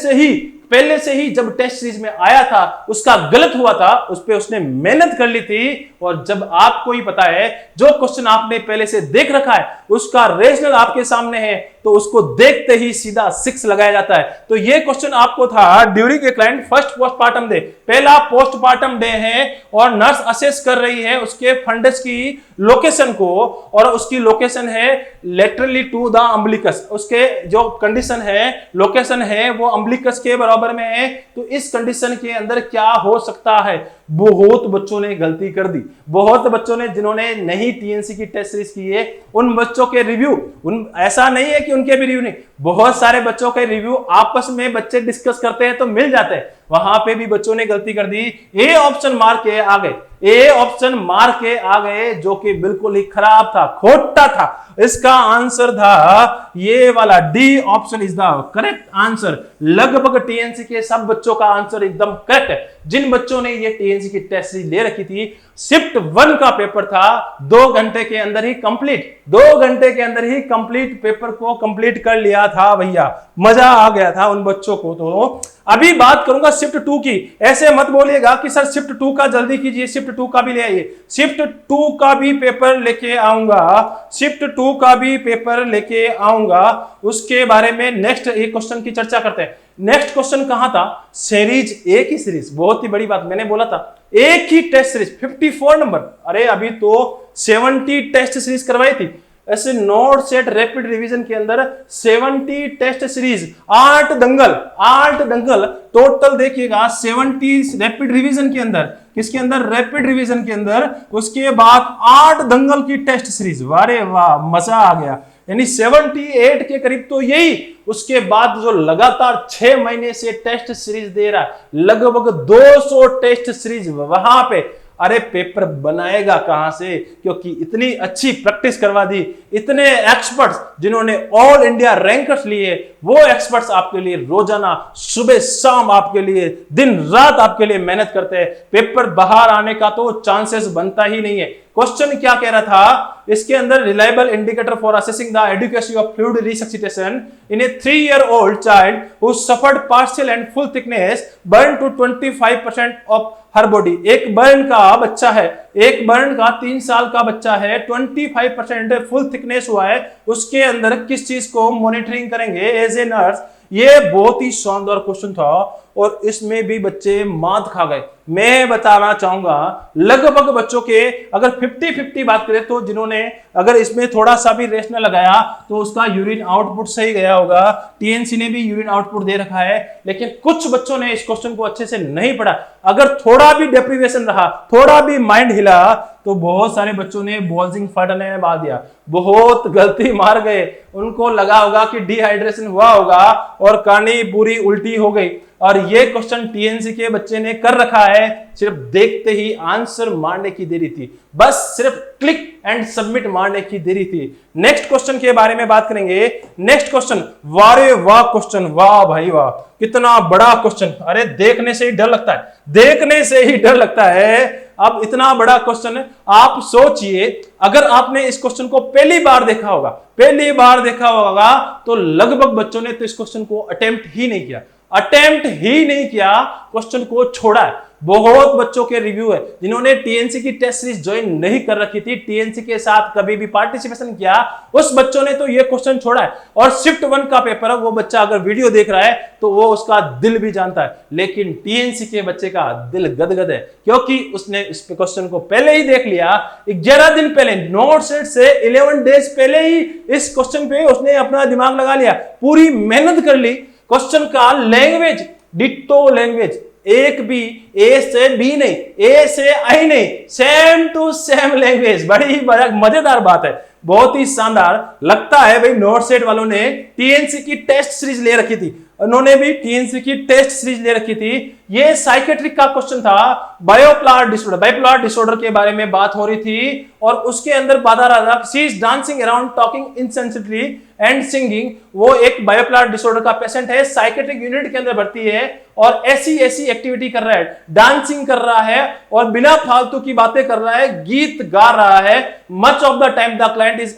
से ही जब टेस्ट सीरीज में आया था, उसका गलत हुआ था, उस पे उसने मेहनत कर ली थी। और जब आपको ही पता है जो क्वेश्चन आपने पहले से देख रखा है, उसका रेशनल आपके सामने है, तो उसको देखते ही सीधा 6 लगाया जाता है। तो ये क्वेश्चन आप आपको था during a client first postmortem day, पहला पोस्टमार्टम डे है और नर्स असेस कर रही है उसके फंडस की लोकेशन को, और उसकी लोकेशन है लेटरली टू द अम्बिलिकस, उसके जो कंडीशन है लोकेशन है वो अम्बिलिकस के बराबर में है। तो इस कंडीशन के अंदर क्या हो सकता है? बहुत बच्चों ने गलती कर दी, बहुत बच्चों ने जिन्होंने नहीं टीएनसी की टेस्ट सीरीज की है उन बच्चों के रिव्यू, उन ऐसा नहीं है कि उनके भी रिव्यू नहीं, बहुत सारे बच्चों के रिव्यू आपस में बच्चे डिस्कस करते हैं तो मिल जाते हैं, वहां पे भी बच्चों ने गलती कर दी, ए ऑप्शन मार के आ गए, ए ऑप्शन मार के आ गए जो कि बिल्कुल ही खराब था, खोटा था। इसका आंसर था ये वाला D option is the correct answer. लगभग टीएनसी के सब बच्चों का आंसर एकदम करेक्ट है। जिन बच्चों ने ये टीएनसी की टेस्ट सीरीज ले रखी थी, शिफ्ट 1 का पेपर था 2 घंटे के अंदर ही कंप्लीट, 2 घंटे के अंदर ही कंप्लीट पेपर को कंप्लीट कर लिया था भैया, मजा आ गया था उन बच्चों को। तो अभी बात करूंगा शिफ्ट 2 की। ऐसे मत बोलिएगा कि सर शिफ्ट 2 का जल्दी कीजिए, शिफ्ट 2 का भी ले आइए। शिफ्ट 2 का भी पेपर लेके आऊंगा, शिफ्ट 2 का भी पेपर लेके आऊंगा। उसके बारे में नेक्स्ट एक क्वेश्चन की चर्चा करते हैं। नेक्स्ट क्वेश्चन कहां था? सीरीज, एक ही सीरीज, बहुत ही बड़ी बात, मैंने बोला था एक ही टेस्ट सीरीज 54 नंबर। अरे अभी तो 70 टेस्ट सीरीज करवाई थी। ऐसे नोट सेट रैपिड रिवीजन के अंदर 70 टेस्ट सीरीज, 8 दंगल टोटल देखिएगा 70 रैपिड रिवीजन के अंदर, किसके अंदर? रैपिड रिवीजन के अंदर। उसके बाद 8 दंगल की टेस्ट सीरीज, वारे वाह मजा आ गया, यानी 78 के करीब तो यही। उसके बाद जो लगातार 6 महीने से टेस्ट सीरीज दे रहा है, लगभग 200 टेस्ट सीरीज वहां पे। अरे पेपर बनाएगा कहां से? क्योंकि इतनी अच्छी प्रैक्टिस करवा दी, इतने एक्सपर्ट्स जिन्होंने ऑल इंडिया रैंकर्स लिए, वो एक्सपर्ट्स आपके लिए रोजाना सुबह शाम आपके लिए दिन रात आपके लिए मेहनत करते हैं। पेपर बाहर आने का तो चांसेस बनता ही नहीं है। क्वेश्चन क्या कह रहा था इसके अंदर? Reliable indicator for assessing the adequacy of fluid resuscitation in a 3-year-old child who suffered partial and full thickness burn to 25% of her body. एक बर्न का बच्चा है, एक बर्न का 3 साल का बच्चा है, 25% फुल थिकनेस हुआ है, उसके अंदर किस चीज को मॉनिटरिंग करेंगे एज ए नर्स? ये बहुत ही शानदार क्वेश्चन था और इसमें भी बच्चे मात खा गए। मैं बताना चाहूंगा लगभग बच्चों के अगर 50-50 बात करें तो जिन्होंने अगर इसमें थोड़ा सा भी रेशनल लगाया तो उसका यूरिन आउटपुट सही गया होगा। टीएनसी ने भी यूरिन आउटपुट दे रखा है, लेकिन कुछ बच्चों ने इस क्वेश्चन को अच्छे से नहीं पढ़ा। अगर थोड़ा भी डेप्रिवेशन रहा, थोड़ा भी माइंड हिला तो बहुत सारे बच्चों ने बॉल्जिंग फटने में बांध दिया, बहुत गलती मार गए। उनको लगा होगा कि डिहाइड्रेशन हुआ होगा और कहानी पूरी उल्टी हो गई। और ये क्वेश्चन टीएनसी के बच्चे ने कर रखा है, सिर्फ देखते ही आंसर मारने की देरी थी, बस सिर्फ क्लिक एंड सबमिट मारने की देरी थी। नेक्स्ट क्वेश्चन के बारे में बात करेंगे। नेक्स्ट क्वेश्चन, वारे वाह क्वेश्चन, वाह भाई वाह, कितना बड़ा क्वेश्चन। अरे देखने से ही डर लगता है, देखने से ही डर लगता है। अब इतना बड़ा क्वेश्चन आप सोचिए, अगर आपने इस क्वेश्चन को पहली बार देखा होगा तो लगभग बच्चों ने तो इस क्वेश्चन को अटेम्प्ट ही नहीं किया, क्वेश्चन को छोड़ा है। बहुत बच्चों के रिव्यू है जिन्होंने टीएनसी की टेस्ट सीरीज ज्वाइन नहीं कर रखी थी, टीएनसी के साथ कभी भी पार्टिसिपेशन किया, उस बच्चों ने तो ये क्वेश्चन छोड़ा है। और शिफ्ट 1 का पेपर है, वो बच्चा अगर वीडियो देख रहा है तो वो उसका दिल भी जानता है, लेकिन टीएनसी के बच्चे का दिल गदगद है क्योंकि उसने इस क्वेश्चन को पहले ही देख लिया। 11 दिन पहले, नोट सेट से 11 डेज पहले ही इस क्वेश्चन पे उसने अपना दिमाग लगा लिया, पूरी मेहनत कर ली। क्वेश्चन का लैंग्वेज डिट्टो लैंग्वेज, एक भी ए से बी नहीं, ए से आई नहीं, सेम टू सेम लैंग्वेज। बड़ी बड़ा मजेदार बात है, बहुत ही शानदार लगता है भाई। नोट सेट वालों ने टीएनसी की टेस्ट सीरीज ले रखी थी, उन्होंने भी टीएनसी की टेस्ट सीरीज ले रखी थी। ये साइकेट्रिक का क्वेश्चन था, बाइपोलर डिसऑर्डर के बारे में बात हो रही थी और उसके अंदर बाधा रहा, she is dancing around talking insensitively and singing. वो एक बाइपोलर डिसऑर्डर का पेशेंट है, साइकेट्रिक यूनिट के अंदर भर्ती है और ऐसी एक्टिविटी कर रहा है, डांसिंग कर रहा है और बिना फालतू की बातें कर रहा है, गीत गा रहा है। Much of the time the client is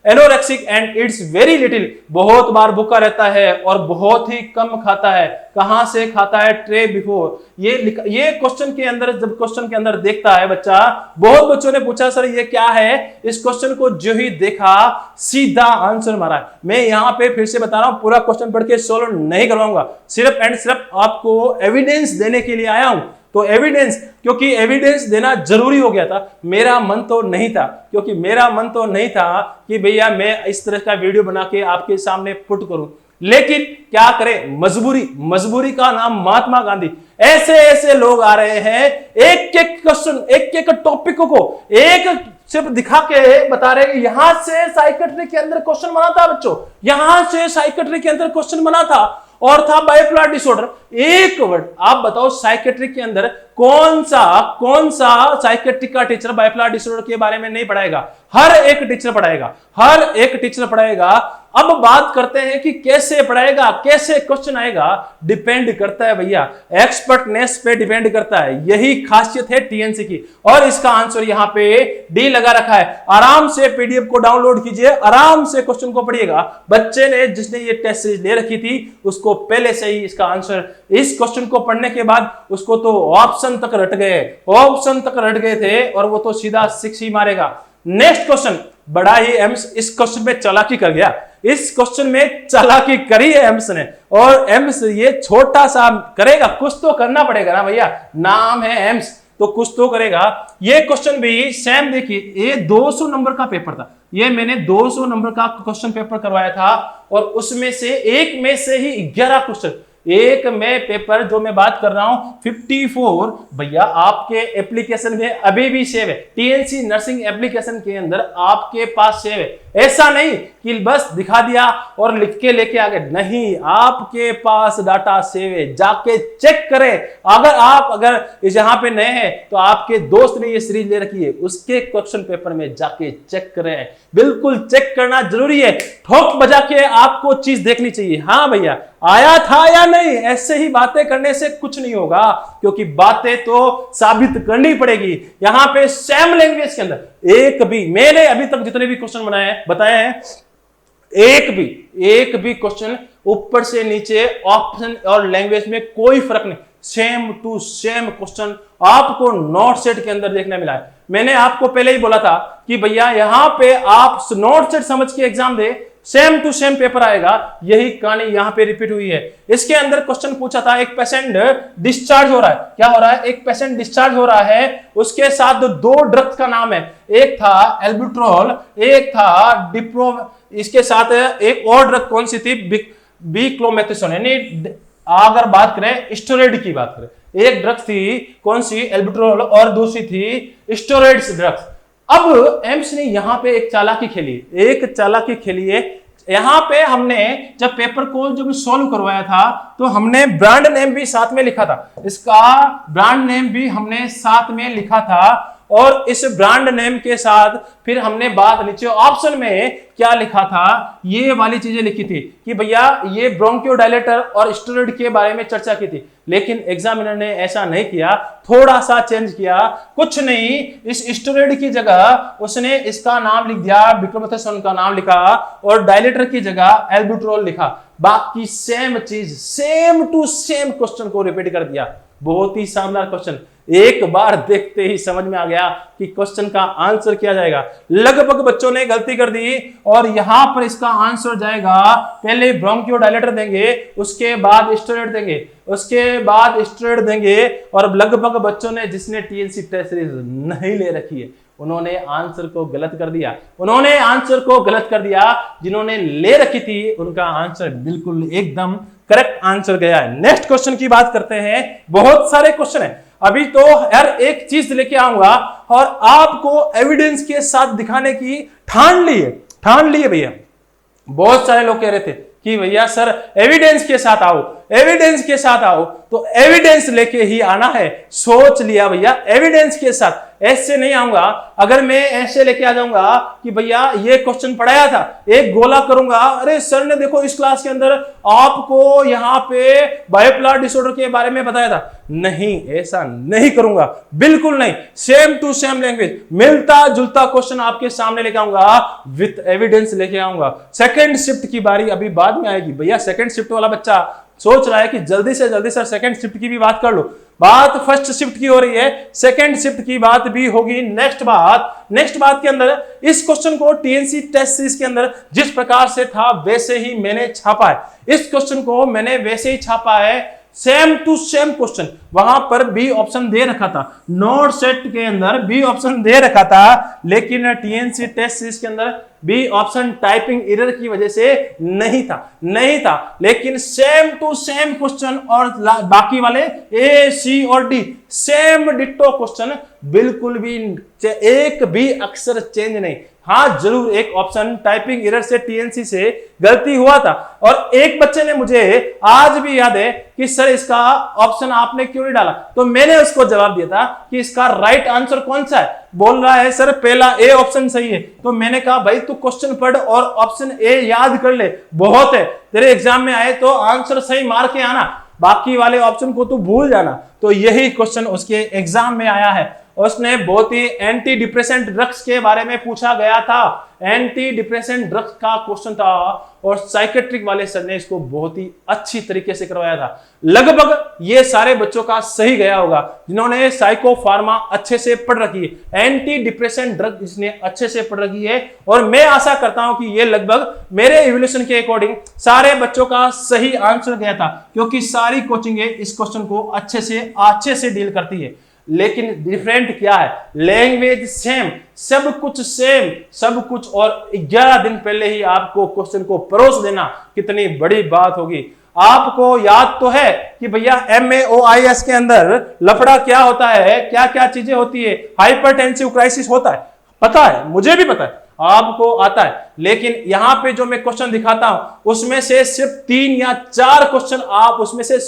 anorexic and it's very little, बहुत बार भूखा रहता है और बहुत ही कम खाता है। कहां से खाता है? Tray before. ये क्वेश्चन के अंदर, जब क्वेश्चन के अंदर देखता है बच्चा, बहुत बच्चों ने पूछा सर ये क्या है, इस क्वेश्चन को जो ही देखा सीधा आंसर मारा। मैं यहां पे फिर से बता रहा हूं, पूरा क्वेश्चन पढ़ के सोल्व नहीं करवाऊंगा, सिर्फ एंड सिर्फ आपको एविडेंस देने के लिए आया हूं। तो एविडेंस, क्योंकि एविडेंस देना जरूरी हो गया था। मेरा मन तो नहीं था, क्योंकि मेरा मन तो नहीं था कि भैया मैं इस तरह का वीडियो बना के आपके सामने पुट करूं, लेकिन क्या करें, मजबूरी। मजबूरी का नाम महात्मा गांधी। ऐसे ऐसे लोग आ रहे हैं, एक एक क्वेश्चन, एक एक टॉपिक को एक सिर्फ दिखा के बता रहे हैं यहां से साइकेट्री के अंदर क्वेश्चन बना था बच्चों, यहां से साइकेट्री के अंदर क्वेश्चन बना था, और था बाइपोलर डिसऑर्डर। एक वर्ड आप बताओ, साइकेट्री के अंदर कौन सा साइकेट्री का टीचर बाइपोलर डिसऑर्डर के बारे में नहीं पढ़ाएगा? हर एक टीचर पढ़ाएगा, हर एक टीचर पढ़ाएगा। अब बात करते हैं कि कैसे पढ़ाएगा, कैसे क्वेश्चन आएगा, डिपेंड करता है भैया, एक्सपर्टनेस पे डिपेंड करता है। यही खासियत है टीएनसी की, और इसका आंसर यहां पे डी लगा रखा है। आराम से पीडीएफ को डाउनलोड कीजिए, आराम से क्वेश्चन को पढ़िएगा। बच्चे ने, जिसने ये टेस्ट सीरीज ले रखी थी, उसको पहले से ही इसका आंसर, इस क्वेश्चन को पढ़ने के बाद उसको तो ऑप्शन तक रट गए, ऑप्शन तक रट गए थे, और वो तो सीधा 6 ही मारेगा। नेक्स्ट क्वेश्चन, बड़ा ही एम्स इस क्वेश्चन में चालाकी कर गया, इस क्वेश्चन में चालाकी करी है एम्स ने, और एम्स ये छोटा सा करेगा, कुछ तो करना पड़ेगा ना भैया, नाम है एम्स तो कुछ तो करेगा। ये क्वेश्चन भी सेम, देखिए ये 200 नंबर का पेपर था, ये मैंने 200 नंबर का क्वेश्चन पेपर करवाया था, और उसमें से एक में से ही 11 क्वेश्चन, एक में पेपर जो मैं बात कर रहा हूं 54 भैया आपके एप्लीकेशन में अभी भी सेव है, टीएनसी नर्सिंग एप्लीकेशन के अंदर आपके पास सेव है। ऐसा नहीं कि बस दिखा दिया और लिख के लेके आ गए, नहीं, आपके पास डाटा सेव है, जाके चेक करें। अगर यहां पे नए हैं तो आपके दोस्त ने ये सीरीज ले रखी है, उसके क्वेश्चन पेपर में जाके चेक करें, बिल्कुल चेक करना जरूरी है। ठोक बजा के आपको चीज देखनी चाहिए, हाँ भैया आया था या नहीं। ऐसे ही बातें करने से कुछ नहीं होगा, क्योंकि बातें तो साबित करनी पड़ेगी। यहां पे सेम लैंग्वेज के अंदर एक भी, मैंने अभी तक जितने भी क्वेश्चन बताए हैं, एक भी क्वेश्चन ऊपर से नीचे ऑप्शन और लैंग्वेज में कोई फर्क नहीं, सेम टू सेम क्वेश्चन आपको नोट सेट के अंदर देखने मिला है। मैंने आपको पहले ही बोला था कि भैया यहां पे आप नोट सेट समझ के एग्जाम दे, सेम टू सेम पेपर आएगा। यही कहानी यहां पे रिपीट हुई है। इसके अंदर क्वेश्चन पूछा था, एक पेशेंट डिस्चार्ज हो रहा है, क्या हो रहा है, एक पेशेंट डिस्चार्ज हो रहा है, उसके साथ 2 ड्रग्स का नाम है, एक था एल्बुट्रॉल, एक था डिप्रो, इसके साथ एक और ड्रग कौन सी थी, बिक्लोमेथसोन, यानी अगर बात करें स्टेरॉइड की बात करें, एक ड्रग थी कौन सी, एल्बुट्रॉल, और दूसरी थी स्टेरॉइड्स ड्रग्स। अब एम्स ने यहां पे एक चालाकी खेली है। यहां पे हमने जब पेपर को जब सॉल्व करवाया था तो हमने ब्रांड नेम भी साथ में लिखा था, इसका ब्रांड नेम भी हमने साथ में लिखा था, और इस ब्रांड नेम के साथ फिर हमने बात नीचे ऑप्शन में क्या लिखा था, ये वाली चीजें लिखी थी कि भैया ये ब्रोंकियोडायलेटर और स्टेरॉइड के बारे में चर्चा की थी। लेकिन एग्जामिनर ने ऐसा नहीं किया, थोड़ा सा चेंज किया, कुछ नहीं, इस स्टेरॉइड की जगह उसने इसका नाम लिख दिया, बिक्लोमेथसोन का नाम लिखा, और डायलेटर की जगह एल्बुट्रॉल लिखा। बाकी सेम चीज, सेम टू सेम क्वेश्चन को रिपीट कर दिया। बहुत ही शानदार क्वेश्चन, एक बार देखते ही समझ में आ गया कि क्वेश्चन का आंसर क्या जाएगा। लगभग बच्चों ने गलती कर दी, और यहां पर इसका आंसर जाएगा, पहले ब्रोंकियोडायलेटर देंगे, उसके बाद स्टेरॉइड देंगे, उसके बाद स्टेरॉइड देंगे, और लगभग बच्चों ने, जिसने टीएनसी टेस्ट सीरीज नहीं ले रखी है, उन्होंने आंसर को गलत कर दिया। जिन्होंने ले रखी थी उनका आंसर बिल्कुल एकदम करेक्ट आंसर गया है। नेक्स्ट क्वेश्चन की बात करते हैं। बहुत सारे क्वेश्चन है, अभी तो हर एक चीज लेके आऊंगा और आपको एविडेंस के साथ दिखाने की ठान ली है भैया। बहुत सारे लोग कह रहे थे कि भैया सर एविडेंस के साथ आओ, एविडेंस के साथ आओ, तो एविडेंस लेके ही आना है। सोच लिया भैया, एविडेंस के साथ, ऐसे नहीं आऊंगा। अगर मैं ऐसे लेके आ जाऊंगा कि भैया ये क्वेश्चन पढ़ाया था, एक गोला करूंगा, अरे सर ने देखो इस क्लास के अंदर आपको यहां पे बाइपोलर डिसऑर्डर के बारे में बताया था, नहीं ऐसा नहीं करूंगा, बिल्कुल नहीं। सेम टू सेम लैंग्वेज, मिलता जुलता क्वेश्चन आपके सामने लेके आऊंगा, विथ एविडेंस लेके आऊंगा। सेकंड शिफ्ट की बारी अभी बाद में आएगी भैया। सेकंड शिफ्ट वाला बच्चा सोच रहा है कि जल्दी से जल्दी सर सेकंड शिफ्ट की भी बात कर लो। बात फर्स्ट शिफ्ट की हो रही है, सेकंड शिफ्ट की बात भी होगी। नेक्स्ट बात के अंदर इस क्वेश्चन को टीएनसी टेस्ट सीरीज के अंदर जिस प्रकार से था वैसे ही मैंने छापा है। इस क्वेश्चन को मैंने वैसे ही छापा है, सेम टू सेम क्वेश्चन। वहां पर बी ऑप्शन दे रखा था, नोट सेट के अंदर बी ऑप्शन दे रखा था, लेकिन टीएनसी टेस्ट सीरीज के अंदर बी ऑप्शन टाइपिंग एरर की वजह से नहीं था। लेकिन सेम टू सेम क्वेश्चन और बाकी वाले ए सी और डी सेम डिट्टो क्वेश्चन, बिल्कुल भी एक भी अक्षर चेंज नहीं। हाँ जरूर एक ऑप्शन टाइपिंग एरर से टीएनसी से गलती हुआ था, और एक बच्चे ने मुझे आज भी याद है कि सर इसका ऑप्शन आपने क्यों नहीं डाला, तो मैंने उसको जवाब दिया था कि इसका राइट आंसर कौन सा है। बोल रहा है सर पहला ए ऑप्शन सही है, तो मैंने कहा भाई तू क्वेश्चन पढ़ और ऑप्शन ए याद कर ले, बहुत है, तेरे एग्जाम में आए तो आंसर सही मार के आना, बाकी वाले ऑप्शन को तू भूल जाना। तो यही क्वेश्चन उसके एग्जाम में आया है। उसने बहुत ही एंटी डिप्रेसेंट ड्रग्स के बारे में पूछा गया था, एंटी डिप्रेसेंट ड्रग्स का क्वेश्चन था, और साइकेट्रिक वाले सर ने इसको बहुत ही अच्छी तरीके से करवाया था। लगभग ये सारे बच्चों का सही गया होगा जिन्होंने साइको फार्मा अच्छे से पढ़ रखी है, एंटी डिप्रेसेंट ड्रग जिसने अच्छे से पढ़ रखी है। और मैं आशा करता हूं कि ये लगभग मेरे इवोल्यूशन के अकॉर्डिंग सारे बच्चों का सही आंसर गया था, क्योंकि सारी कोचिंगें इस क्वेश्चन को अच्छे से डील करती है। लेकिन डिफरेंट क्या है, लैंग्वेज सेम, सब कुछ सेम, सब कुछ, और 11 दिन पहले ही आपको क्वेश्चन को परोस देना कितनी बड़ी बात होगी। आपको याद तो है कि भैया MAOIS के अंदर लफड़ा क्या होता है, क्या क्या चीजें होती है, हाइपरटेंसिव क्राइसिस होता है, पता है, मुझे भी पता है, आपको आता है। लेकिन यहां पे जो मैं क्वेश्चन दिखाता हूं उसमें से सिर्फ 3 या 4 क्वेश्चन आप उसमें से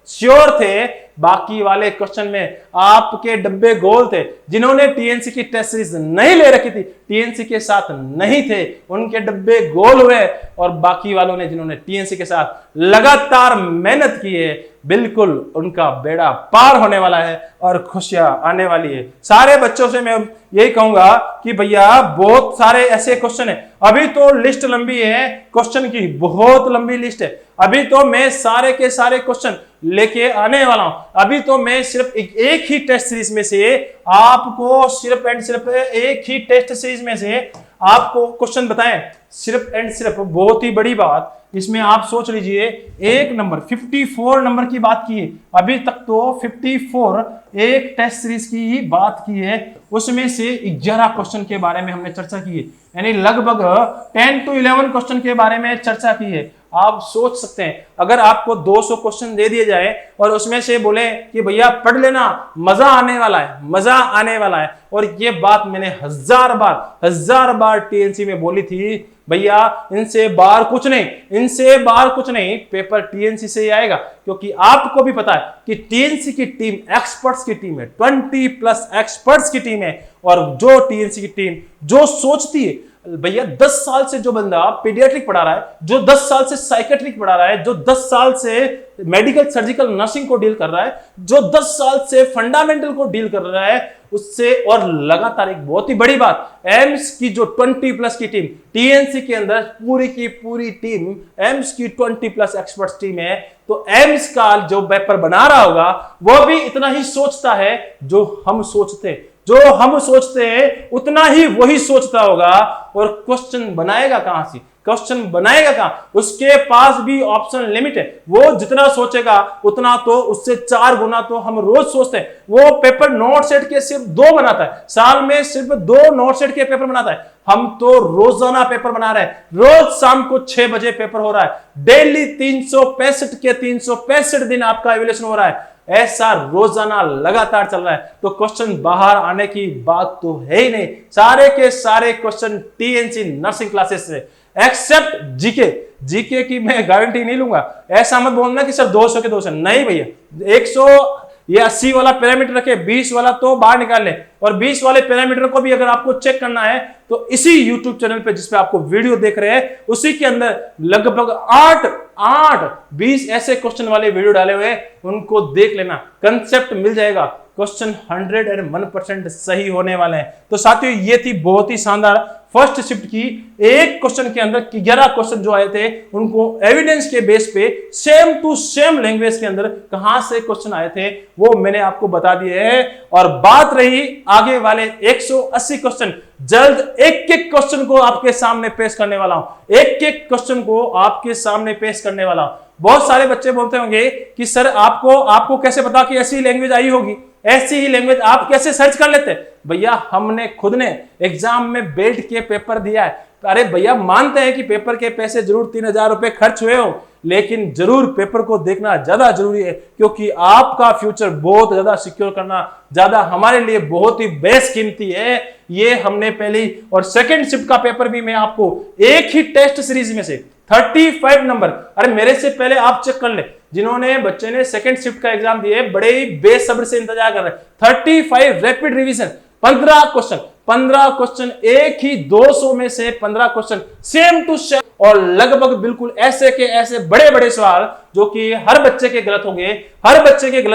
श्योर थे, बाकी वाले क्वेश्चन में आपके डब्बे गोल थे। जिन्होंने टीएनसी की टेस्ट सीरीज नहीं ले रखी थी, टीएनसी के साथ नहीं थे, उनके डब्बे गोल हुए, और बाकी वालों ने जिन्होंने टीएनसी के साथ लगातार मेहनत की है, बिल्कुल उनका बेड़ा पार होने वाला है और खुशियां आने वाली है। सारे बच्चों से मैं यही कहूंगा कि भैया बहुत सारे ऐसे क्वेश्चन है, अभी तो लिस्ट लंबी है क्वेश्चन की, बहुत लंबी लिस्ट है। अभी तो मैं सारे के सारे क्वेश्चन लेके आने वाला हूं। अभी तो मैं सिर्फ एक ही टेस्ट सीरीज में से आपको सिर्फ एंड सिर्फ एक ही टेस्ट सीरीज में से आपको क्वेश्चन बताएं, सिर्फ एंड सिर्फ। बहुत ही बड़ी बात इसमें आप सोच लीजिए, एक नंबर 54 नंबर की बात की है, अभी तक तो 54 एक टेस्ट सीरीज की ही बात की है, उसमें से 11 क्वेश्चन के बारे में हमने चर्चा की है, यानी लगभग 10 to 11 क्वेश्चन के बारे में चर्चा की है। आप सोच सकते हैं अगर आपको 200 क्वेश्चन दे दिए जाए और उसमें से बोले कि भैया पढ़ लेना, मजा आने वाला है, और ये बात मैंने हजार बार टीएनसी में बोली थी, भैया इनसे बाहर कुछ नहीं, पेपर टीएनसी से ही आएगा। क्योंकि आपको भी पता है कि टीएनसी की टीम एक्सपर्ट्स की टीम है, 20+ एक्सपर्ट्स की टीम है, और जो टीएनसी की टीम जो सोचती है, भैया 10 साल से जो बंदा पीडियाट्रिक पढ़ा रहा है, जो 10 साल से साइकेट्रिक पढ़ा रहा है, जो 10 साल से मेडिकल सर्जिकल नर्सिंग को डील कर रहा है, जो 10 साल से फंडामेंटल को डील कर रहा है, उससे और लगातार एक बहुत ही बड़ी बात, एम्स की जो 20+ की टीम, टीएनसी के अंदर पूरी की पूरी टीम एम्स की 20+ एक्सपर्ट्स टीम है, तो एम्स का जो पेपर बना रहा होगा वो भी इतना ही सोचता है जो हम सोचते हैं उतना ही वही सोचता होगा। और क्वेश्चन बनाएगा कहां? उसके पास भी ऑप्शन लिमिट है, वो जितना सोचेगा उतना, तो उससे 4 गुना तो हम रोज सोचते हैं। वो पेपर नोट सेट के सिर्फ 2 बनाता है, साल में सिर्फ 2 नोट सेट के पेपर बनाता है, हम तो रोजाना पेपर बना रहे हैं, रोज शाम को 6 बजे पेपर हो रहा है, डेली 365 के 365 दिन आपका इवैल्यूएशन हो रहा है, ऐसा रोजाना लगातार चल रहा है। तो क्वेश्चन बाहर आने की बात तो है ही नहीं, सारे के सारे क्वेश्चन टीएनसी नर्सिंग क्लासेस से, एक्सेप्ट जीके की मैं गारंटी नहीं लूंगा। ऐसा मत बोलना कि सर 200 के 200, नहीं भैया, 100 ये 80 वाला पैरामीटर रखे, 20 वाला तो बाहर निकाल ले। और 20 वाले पैरामीटर को भी अगर आपको चेक करना है तो इसी YouTube चैनल पे जिसपे आपको वीडियो देख रहे हैं उसी के अंदर लगभग 20 ऐसे क्वेश्चन वाले वीडियो डाले हुए हैं, उनको देख लेना, कंसेप्ट मिल जाएगा। क्वेश्चन 101% सही होने वाले हैं। तो साथियों ये थी बहुत ही शानदार फर्स्ट शिफ्ट की। एक क्वेश्चन के अंदर 11 क्वेश्चन जो आए थे उनको एविडेंस के बेस पे सेम टू सेम लैंग्वेज के अंदर कहां से क्वेश्चन आए थे वो मैंने आपको बता दिए हैं। और बात रही आगे वाले 180 क्वेश्चन, जल्द एक एक क्वेश्चन को आपके सामने पेश करने वाला हूं, एक एक क्वेश्चन को आपके सामने पेश करने वाला हूं। बहुत सारे बच्चे बोलते होंगे कि सर आपको कैसे पता कि ऐसी लैंग्वेज आई होगी, ऐसी ही लैंग्वेज आप कैसे सर्च कर लेते? भैया हमने खुद ने एग्जाम में बैठ के पेपर दिया है। अरे भैया मानते हैं कि पेपर के पैसे जरूर 3000 रुपए खर्च हुए हो, लेकिन जरूर पेपर को देखना ज्यादा जरूरी है, क्योंकि आपका फ्यूचर बहुत ज्यादा सिक्योर करना ज्यादा हमारे लिए बहुत ही बेशकीमती है। ये हमने पहली और सेकंड शिफ्ट का पेपर भी मैं आपको एक ही टेस्ट सीरीज में से 35 नंबर, अरे मेरे से पहले आप चेक कर ले, जिन्होंने बच्चे ने सेकंड शिफ्ट का एग्जाम दिए बड़े ही बेसब्र से इंतजार कर रहे हैं। 35 रैपिड रिवीजन, 15 क्वेश्चन एक ही 200 में से 15 क्वेश्चन सेम टू सेम, और लगभग बिल्कुल ऐसे के ऐसे बड़े बड़े सवाल जो कि हर बच्चे के गलत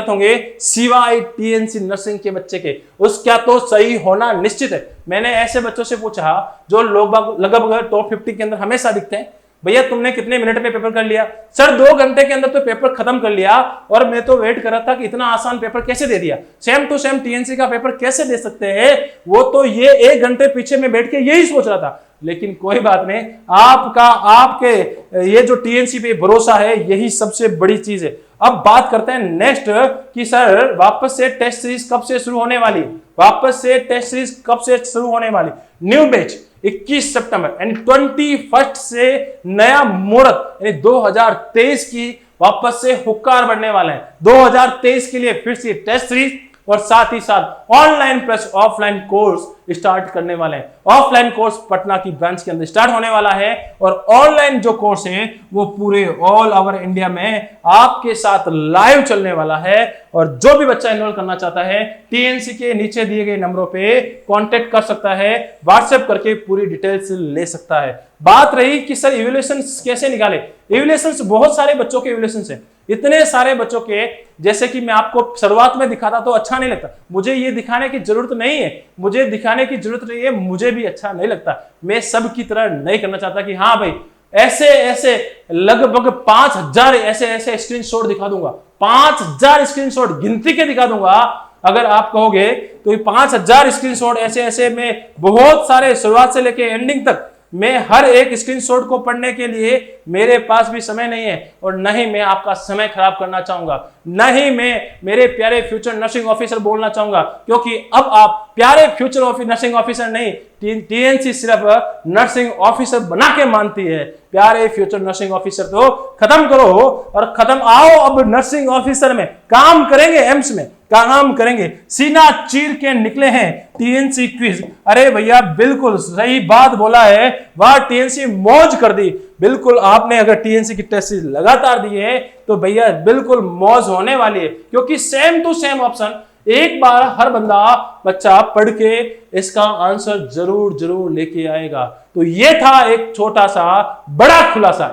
होंगे, सिवाय टीएनसी नर्सिंग के बच्चे के, उसका तो सही होना निश्चित है। मैंने ऐसे बच्चों से पूछा जो लगभग टॉप 50 के अंदर हमेशा दिखते हैं, भैया तुमने कितने मिनट में पेपर कर लिया? सर 2 घंटे के अंदर तो पेपर खत्म कर लिया, और मैं तो वेट कर रहा था कि इतना आसान पेपर कैसे दे दिया, सेम टू सेम टीएनसी का पेपर कैसे दे सकते हैं? वो तो ये 1 घंटे पीछे में बैठ के यही सोच रहा था। लेकिन कोई बात नहीं, आपके ये जो टीएनसी पे भरोसा है यही सबसे बड़ी चीज है। अब बात करते हैं नेक्स्ट कि सर वापस से टेस्ट सीरीज कब से शुरू होने वाली? न्यू बैच 21 सितंबर यानी 21 से नया मुहूर्त यानी 2023 की वापस से हुक्कार बढ़ने वाले हैं। 2023 के लिए फिर से टेस्ट सीरीज और साथ ही साथ online plus offline course start करने वाले हैं। ऑफलाइन कोर्स पटना की ब्रांच के अंदर स्टार्ट होने वाला है, और ऑनलाइन जो कोर्स है वो पूरे ऑल ओवर इंडिया में आपके साथ लाइव चलने वाला है। और जो भी बच्चा एनरोल करना चाहता है टीएनसी के नीचे दिए गए नंबरों पे कांटेक्ट कर सकता है, व्हाट्सएप करके पूरी डिटेल्स ले सकता है। बात रही कि सर इवैल्यूएशंस कैसे निकाले? इवैल्यूएशंस बहुत सारे बच्चों के इवैल्यूएशंस हैं, इतने सारे बच्चों के, जैसे कि मैं आपको शुरुआत में दिखाता तो अच्छा नहीं लगता, मुझे ये दिखाने की जरूरत नहीं है, मुझे भी अच्छा नहीं लगता। मैं सब की तरह नहीं करना चाहता कि हाँ भाई ऐसे लगभग 5000 ऐसे स्क्रीनशॉट दिखा दूंगा, 5000 स्क्रीनशॉट गिनती के दिखा दूंगा। अगर आप कहोगे तो 5000 स्क्रीनशॉट ऐसे में बहुत सारे, शुरुआत से लेके एंडिंग तक मैं हर एक स्क्रीनशॉट को पढ़ने के लिए मेरे पास भी समय नहीं है, और न ही मैं आपका समय खराब करना चाहूंगा, न ही मैं मेरे प्यारे फ्यूचर नर्सिंग ऑफिसर बोलना चाहूंगा, क्योंकि अब आप प्यारे फ्यूचर नर्सिंग ऑफिसर नहीं, टीएनसी सिर्फ नर्सिंग ऑफिसर बना के मानती है। प्यारे फ्यूचर नर्सिंग ऑफिसर तो खत्म करो और खत्म आओ, अब नर्सिंग ऑफिसर में काम करेंगे, एम्स में काम करेंगे। सीना चीर के निकले हैं टीएनसी क्विज। अरे भैया बिल्कुल सही बात बोला है, वह टीएनसी मौज कर दी। बिल्कुल आपने अगर टीएनसी की टेस्ट सीरीज लगातार दी है तो भैया बिल्कुल मौज होने वाली है, क्योंकि सेम टू सेम ऑप्शन एक बार हर बच्चा पढ़ के इसका आंसर जरूर लेके आएगा। तो ये था एक छोटा सा बड़ा खुलासा,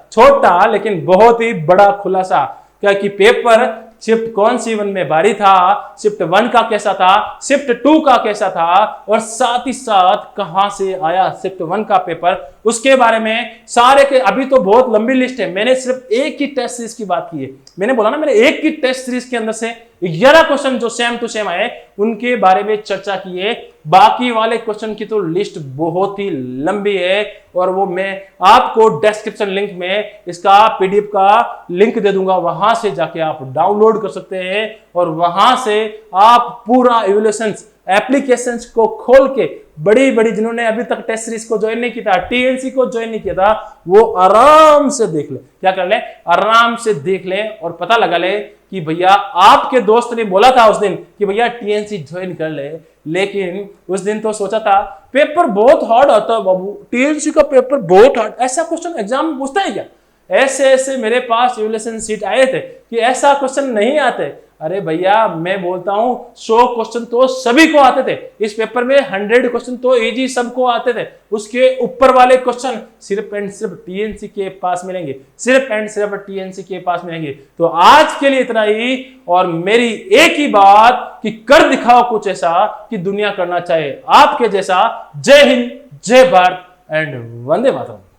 छोटा लेकिन बहुत ही बड़ा खुलासा, क्या कि पेपर शिफ्ट कौन सी 1 में भारी था, शिफ्ट 1 का कैसा था, शिफ्ट 2 का कैसा था, और साथ ही साथ कहां से आया शिफ्ट 1 का पेपर, उसके बारे में सारे के। अभी तो बहुत लंबी लिस्ट है, मैंने सिर्फ एक ही टेस्ट सीरीज की बात की है। मैंने बोला ना, मैंने एक ही टेस्ट सीरीज के अंदर से 11 क्वेश्चन जो सेम टू सेम आए उनके बारे में चर्चा की है। बाकी वाले क्वेश्चन की तो लिस्ट बहुत ही लंबी है, और वो मैं आपको डिस्क्रिप्शन लिंक में इसका पीडीएफ का लिंक दे दूंगा, वहां से जाके आप डाउनलोड कर सकते हैं, और वहां से आप पूरा इवैल्यूएशंस एप्लीकेशंस को खोल के बड़ी बड़ी जिन्होंने अभी तक टेस्ट सीरीज को ज्वाइन नहीं किया था, टीएनसी को ज्वाइन नहीं किया था, वो आराम से देख ले, क्या कर ले, आराम से देख ले और पता लगा ले कि भैया आपके दोस्त ने बोला था उस दिन कि भैया टीएनसी ज्वाइन कर ले, लेकिन उस दिन तो सोचा था पेपर बहुत हार्ड आता है बाबू, टीएनसी का पेपर बहुत हार्ड, ऐसा क्वेश्चन एग्जाम में पूछता है क्या? ऐसे ऐसे मेरे पास इवैल्यूएशन सीट आए थे कि ऐसा क्वेश्चन नहीं आते। अरे भैया मैं बोलता हूं 100 क्वेश्चन तो सभी को आते थे, इस पेपर में 100 क्वेश्चन तो इजी सबको आते थे, उसके ऊपर वाले क्वेश्चन सिर्फ एंड सिर्फ टीएनसी के पास मिलेंगे, सिर्फ एंड सिर्फ टीएनसी के पास मिलेंगे। तो आज के लिए इतना ही, और मेरी एक ही बात कि कर दिखाओ कुछ ऐसा कि दुनिया करना चाहे आपके जैसा। जय हिंद, जय भारत एंड वंदे मातरम।